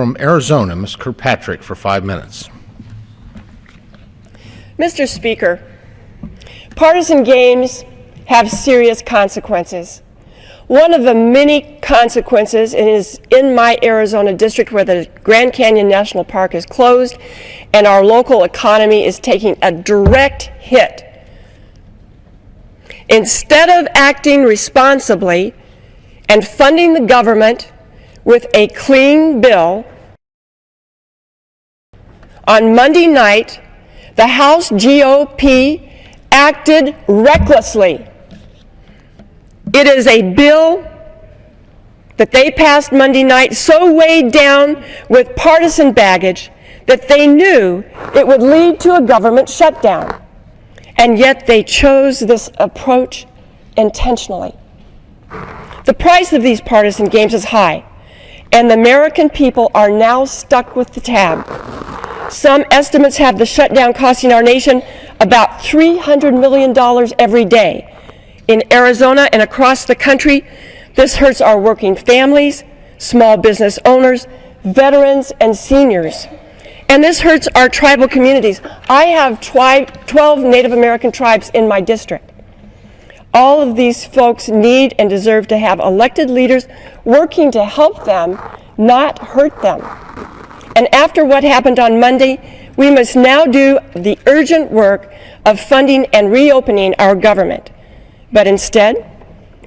From Arizona, Ms. Kirkpatrick for 5 minutes. Mr. Speaker, partisan games have serious consequences. One of the many consequences is in my Arizona district where the Grand Canyon National Park is closed and our local economy is taking a direct hit. Instead of acting responsibly and funding the government with a clean bill, on Monday night, the House GOP acted recklessly. It is a bill that they passed Monday night so weighed down with partisan baggage that they knew it would lead to a government shutdown. And yet they chose this approach intentionally. The price of these partisan games is high, and the American people are now stuck with the tab. Some estimates have the shutdown costing our nation about $300 million every day. In Arizona and across the country, this hurts our working families, small business owners, veterans, and seniors. And this hurts our tribal communities. I have 12 Native American tribes in my district. All of these folks need and deserve to have elected leaders working to help them, not hurt them. And after what happened on Monday, we must now do the urgent work of funding and reopening our government. But instead,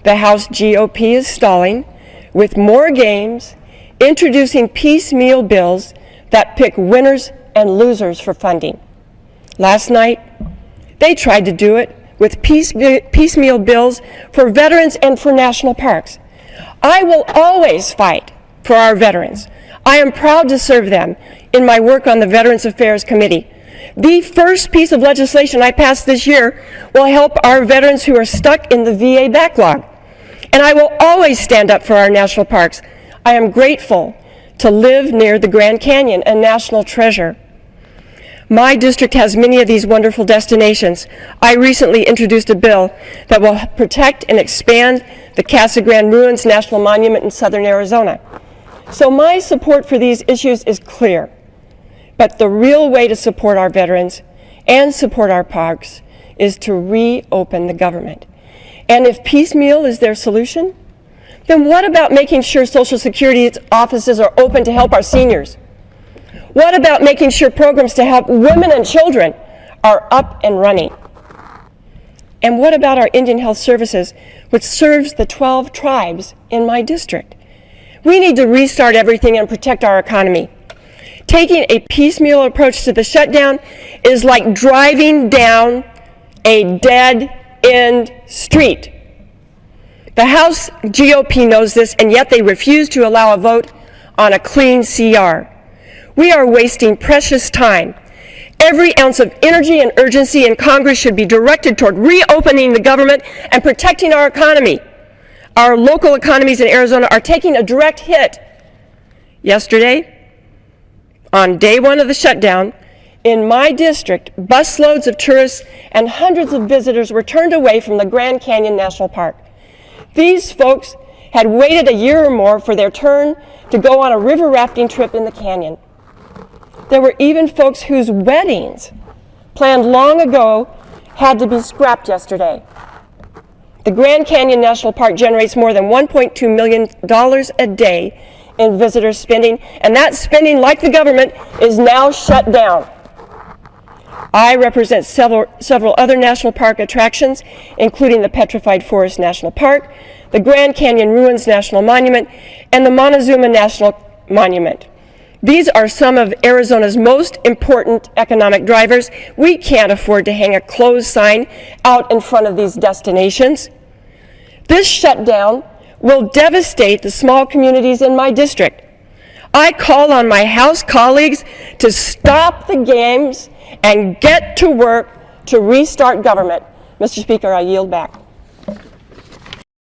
the House GOP is stalling with more games, introducing piecemeal bills that pick winners and losers for funding. Last night, they tried to do it with piecemeal bills for veterans and for national parks. I will always fight for our veterans. I am proud to serve them in my work on the Veterans Affairs Committee. The first piece of legislation I passed this year will help our veterans who are stuck in the VA backlog. And I will always stand up for our national parks. I am grateful to live near the Grand Canyon, a national treasure. My district has many of these wonderful destinations. I recently introduced a bill that will protect and expand the Casa Grande Ruins National Monument in southern Arizona. So my support for these issues is clear. But the real way to support our veterans and support our parks is to reopen the government. And if piecemeal is their solution, then what about making sure Social Security offices are open to help our seniors? What about making sure programs to help women and children are up and running? And what about our Indian Health Services, which serves the 12 tribes in my district? We need to restart everything and protect our economy. Taking a piecemeal approach to the shutdown is like driving down a dead-end street. The House GOP knows this, and yet they refuse to allow a vote on a clean CR. We are wasting precious time. Every ounce of energy and urgency in Congress should be directed toward reopening the government and protecting our economy. Our local economies in Arizona are taking a direct hit. Yesterday, on day one of the shutdown, in my district, busloads of tourists and hundreds of visitors were turned away from the Grand Canyon National Park. These folks had waited a year or more for their turn to go on a river rafting trip in the canyon. There were even folks whose weddings, planned long ago, had to be scrapped yesterday. The Grand Canyon National Park generates more than $1.2 million a day in visitor spending, and that spending, like the government, is now shut down. I represent several other national park attractions, including the Petrified Forest National Park, the Grand Canyon Ruins National Monument, and the Montezuma National Monument. These are some of Arizona's most important economic drivers. We can't afford to hang a closed sign out in front of these destinations. This shutdown will devastate the small communities in my district. I call on my House colleagues to stop the games and get to work to restart government. Mr. Speaker, I yield back.